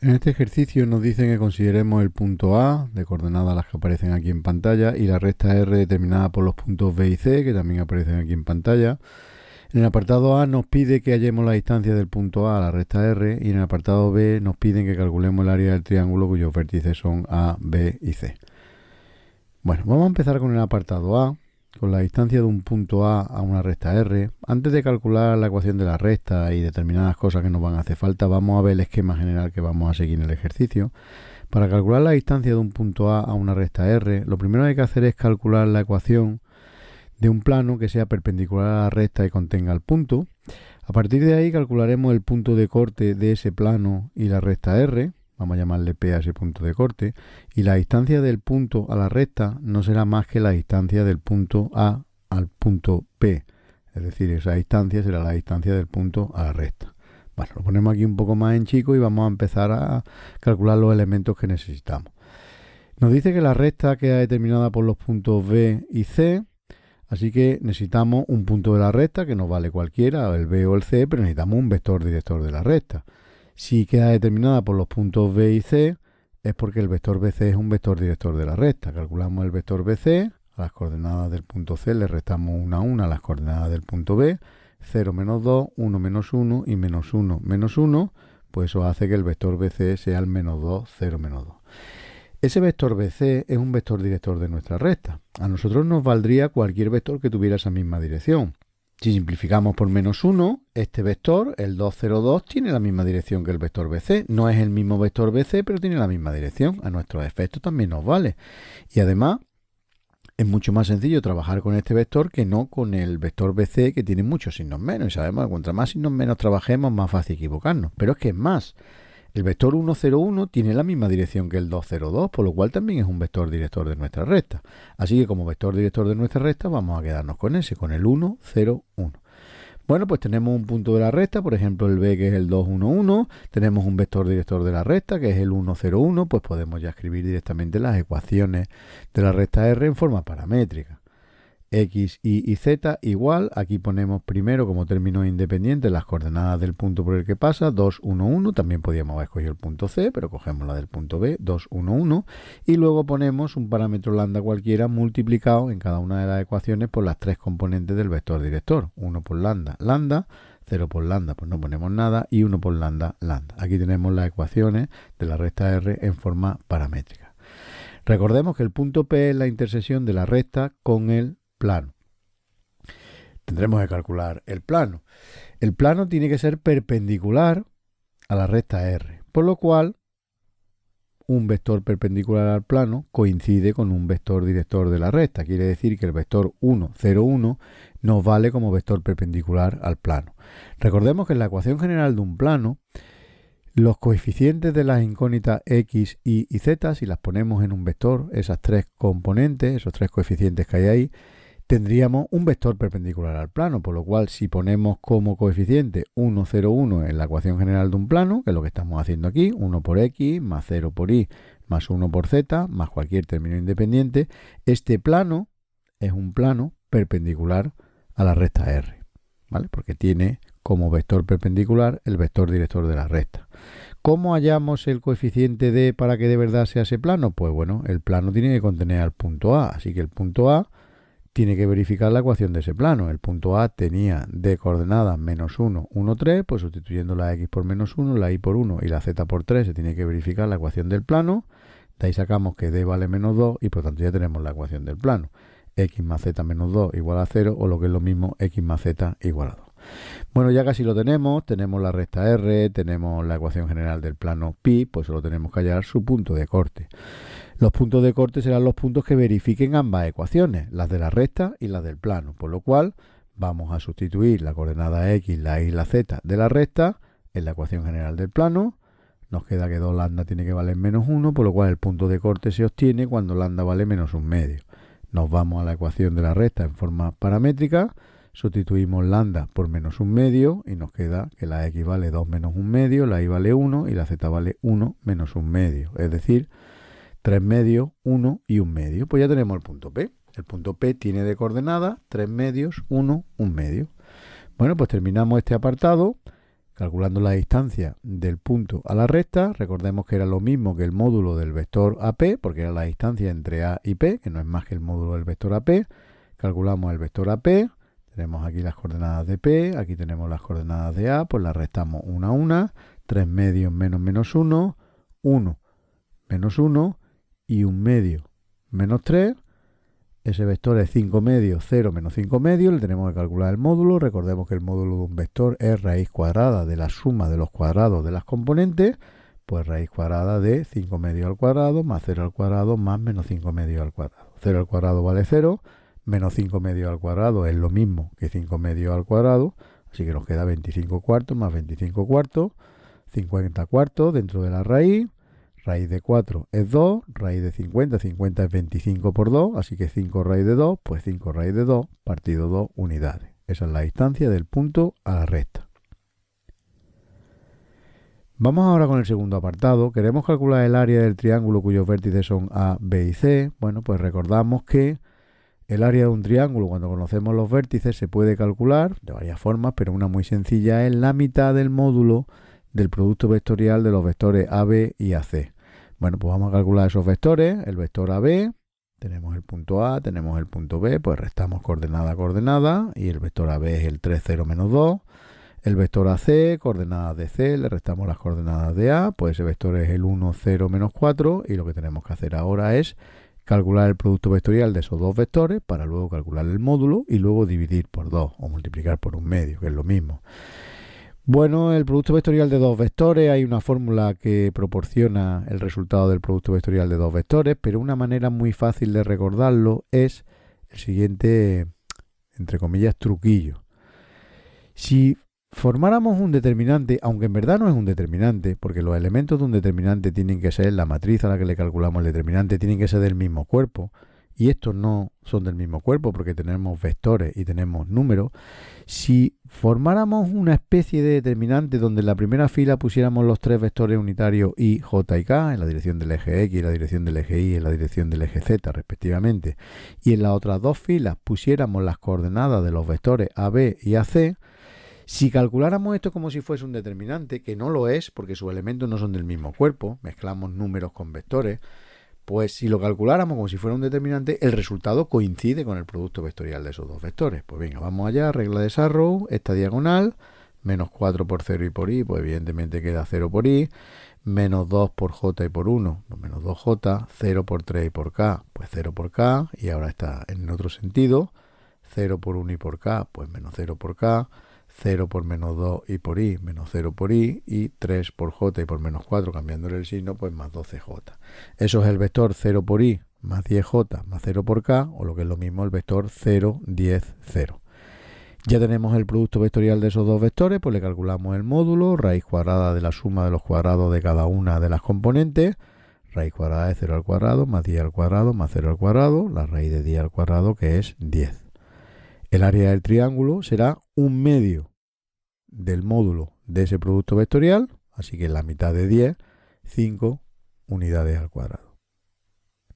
En este ejercicio nos dicen que consideremos el punto A, de coordenadas las que aparecen aquí en pantalla, y la recta R determinada por los puntos B y C, que también aparecen aquí en pantalla. En el apartado A nos pide que hallemos la distancia del punto A a la recta R, y en el apartado B nos piden que calculemos el área del triángulo cuyos vértices son A, B y C. Bueno, vamos a empezar con el apartado A, con la distancia de un punto A una recta R. Antes de calcular la ecuación de la recta y determinadas cosas que nos van a hacer falta, vamos a ver el esquema general que vamos a seguir en el ejercicio. Para calcular la distancia de un punto A una recta R, lo primero que hay que hacer es calcular la ecuación de un plano que sea perpendicular a la recta y contenga el punto. A partir de ahí calcularemos el punto de corte de ese plano y la recta R. Vamos a llamarle P a ese punto de corte, y la distancia del punto a la recta no será más que la distancia del punto A al punto P, es decir, esa distancia será la distancia del punto a la recta. Bueno, lo ponemos aquí un poco más en chico y vamos a empezar a calcular los elementos que necesitamos. Nos dice que la recta queda determinada por los puntos B y C, así que necesitamos un punto de la recta, que nos vale cualquiera, el B o el C, pero necesitamos un vector director de la recta. Si queda determinada por los puntos B y C, es porque el vector BC es un vector director de la recta. Calculamos el vector BC, a las coordenadas del punto C le restamos 1 a 1 a las coordenadas del punto B, 0 menos 2, 1 menos 1 y menos 1 menos 1, pues eso hace que el vector BC sea el menos 2, 0 menos 2. Ese vector BC es un vector director de nuestra recta. A nosotros nos valdría cualquier vector que tuviera esa misma dirección. Si simplificamos por menos 1, este vector, el 2, 0, 2, tiene la misma dirección que el vector BC. No es el mismo vector BC, pero tiene la misma dirección. A nuestros efectos también nos vale. Y además, es mucho más sencillo trabajar con este vector que no con el vector BC, que tiene muchos signos menos. Y sabemos que cuanto más signos menos trabajemos, más fácil equivocarnos. Pero es que es más. El vector 1,0,1 tiene la misma dirección que el 2,0,2, por lo cual también es un vector director de nuestra recta. Así que como vector director de nuestra recta vamos a quedarnos con ese, con el 1,0,1. Bueno, pues tenemos un punto de la recta, por ejemplo el B, que es el 2,1,1. Tenemos un vector director de la recta, que es el 1,0,1. Pues podemos ya escribir directamente las ecuaciones de la recta R en forma paramétrica. X, Y y Z igual, aquí ponemos primero como términos independientes las coordenadas del punto por el que pasa, 2, 1, 1, también podríamos haber escogido el punto C, pero cogemos la del punto B, 2, 1, 1, y luego ponemos un parámetro lambda cualquiera multiplicado en cada una de las ecuaciones por las tres componentes del vector director, 1 por lambda, lambda, 0 por lambda, pues no ponemos nada, y 1 por lambda, lambda. Aquí tenemos las ecuaciones de la recta R en forma paramétrica. Recordemos que el punto P es la intersección de la recta con el plano. Tendremos que calcular el plano. El plano tiene que ser perpendicular a la recta R, por lo cual un vector perpendicular al plano coincide con un vector director de la recta. Quiere decir que el vector 1, 0, 1 nos vale como vector perpendicular al plano. Recordemos que en la ecuación general de un plano, los coeficientes de las incógnitas X, Y y Z, si las ponemos en un vector, esas tres componentes, esos tres coeficientes que hay ahí, tendríamos un vector perpendicular al plano, por lo cual si ponemos como coeficiente 1, 0, 1 en la ecuación general de un plano, que es lo que estamos haciendo aquí, 1 por X, más 0 por Y, más 1 por Z, más cualquier término independiente, este plano es un plano perpendicular a la recta R, ¿vale? Porque tiene como vector perpendicular el vector director de la recta. ¿Cómo hallamos el coeficiente D para que de verdad sea ese plano? Pues bueno, el plano tiene que contener al punto A, así que el punto A tiene que verificar la ecuación de ese plano. El punto A tenía de coordenadas menos 1, 1, 3, pues sustituyendo la X por menos 1, la Y por 1 y la Z por 3 se tiene que verificar la ecuación del plano. De ahí sacamos que D vale menos 2 y por tanto ya tenemos la ecuación del plano. X más Z menos 2 igual a 0, o lo que es lo mismo, X más Z igual a 2. Bueno, ya casi lo tenemos la recta R, tenemos la ecuación general del plano pi, pues solo tenemos que hallar su punto de corte. Los puntos de corte serán los puntos que verifiquen ambas ecuaciones, las de la recta y las del plano, por lo cual vamos a sustituir la coordenada X, la Y y la Z de la recta en la ecuación general del plano. Nos queda que 2 lambda tiene que valer menos 1, por lo cual el punto de corte se obtiene cuando lambda vale menos 1/2. Nos vamos a la ecuación de la recta en forma paramétrica, sustituimos lambda por menos 1/2 y nos queda que la X vale 2 menos 1/2, la Y vale 1 y la Z vale 1 menos 1/2, es decir, 3 medios, 1 y 1/2. Pues ya tenemos el punto P. El punto P tiene de coordenadas 3 medios, 1, 1/2. Bueno, pues terminamos este apartado calculando la distancia del punto a la recta. Recordemos que era lo mismo que el módulo del vector AP, porque era la distancia entre A y P, que no es más que el módulo del vector AP. Calculamos el vector AP, tenemos aquí las coordenadas de P, aquí tenemos las coordenadas de A, pues las restamos una a una, 3 medios menos menos 1, 1 menos 1 y 1 medio menos 3. Ese vector es 5 medios, 0 menos 5 medios, le tenemos que calcular el módulo. Recordemos que el módulo de un vector es raíz cuadrada de la suma de los cuadrados de las componentes, pues raíz cuadrada de 5 medios al cuadrado más 0 al cuadrado más menos 5 medios al cuadrado. 0 al cuadrado vale 0, menos 5 medios al cuadrado es lo mismo que 5 medios al cuadrado, así que nos queda 25 cuartos más 25 cuartos, 50 cuartos dentro de la raíz. Raíz de 4 es 2, raíz de 50, 50 es 25 por 2, así que 5 raíz de 2, pues 5 raíz de 2 partido 2 unidades. Esa es la distancia del punto a la recta. Vamos ahora con el segundo apartado. Queremos calcular el área del triángulo cuyos vértices son A, B y C. Bueno, pues recordamos que el área de un triángulo, cuando conocemos los vértices, se puede calcular de varias formas, pero una muy sencilla es la mitad del módulo del producto vectorial de los vectores AB y AC. Bueno, pues vamos a calcular esos vectores. El vector AB, tenemos el punto A, tenemos el punto B, pues restamos coordenada a coordenada, y el vector AB es el 3, 0, menos 2. El vector AC, coordenadas de C, le restamos las coordenadas de A, pues ese vector es el 1, 0, menos 4, y lo que tenemos que hacer ahora es calcular el producto vectorial de esos dos vectores para luego calcular el módulo y luego dividir por 2 o multiplicar por 1/2, que es lo mismo. Bueno, el producto vectorial de dos vectores, hay una fórmula que proporciona el resultado del producto vectorial de dos vectores, pero una manera muy fácil de recordarlo es el siguiente, entre comillas, truquillo. Si formáramos un determinante, aunque en verdad no es un determinante, porque los elementos de un determinante tienen que ser, la matriz a la que le calculamos el determinante, tienen que ser del mismo cuerpo, y estos no son del mismo cuerpo porque tenemos vectores y tenemos números. Si formáramos una especie de determinante donde en la primera fila pusiéramos los tres vectores unitarios i, j y k en la dirección del eje x, en la dirección del eje y, en la dirección del eje z respectivamente, y en las otras dos filas pusiéramos las coordenadas de los vectores ab y ac, si calculáramos esto como si fuese un determinante, que no lo es porque sus elementos no son del mismo cuerpo, mezclamos números con vectores, pues si lo calculáramos como si fuera un determinante, el resultado coincide con el producto vectorial de esos dos vectores. Pues venga, vamos allá, regla de Sarrow, esta diagonal, menos 4 por 0 y por i, pues evidentemente queda 0 por i, menos 2 por j y por 1, pues menos 2j, 0 por 3 y por k, pues 0 por k, y ahora está en otro sentido, 0 por 1 y por k, pues menos 0 por k, 0 por menos 2 y por i, menos 0 por i, y 3 por j y por menos 4, cambiándole el signo, pues más 12j. Eso es el vector 0 por i más 10j más 0 por k, o lo que es lo mismo el vector 0, 10, 0. Ya tenemos el producto vectorial de esos dos vectores, pues le calculamos el módulo, raíz cuadrada de la suma de los cuadrados de cada una de las componentes, raíz cuadrada de 0 al cuadrado más 10 al cuadrado más 0 al cuadrado, la raíz de 10 al cuadrado, que es 10. El área del triángulo será 1/2 del módulo de ese producto vectorial, así que la mitad de 10, 5 unidades al cuadrado.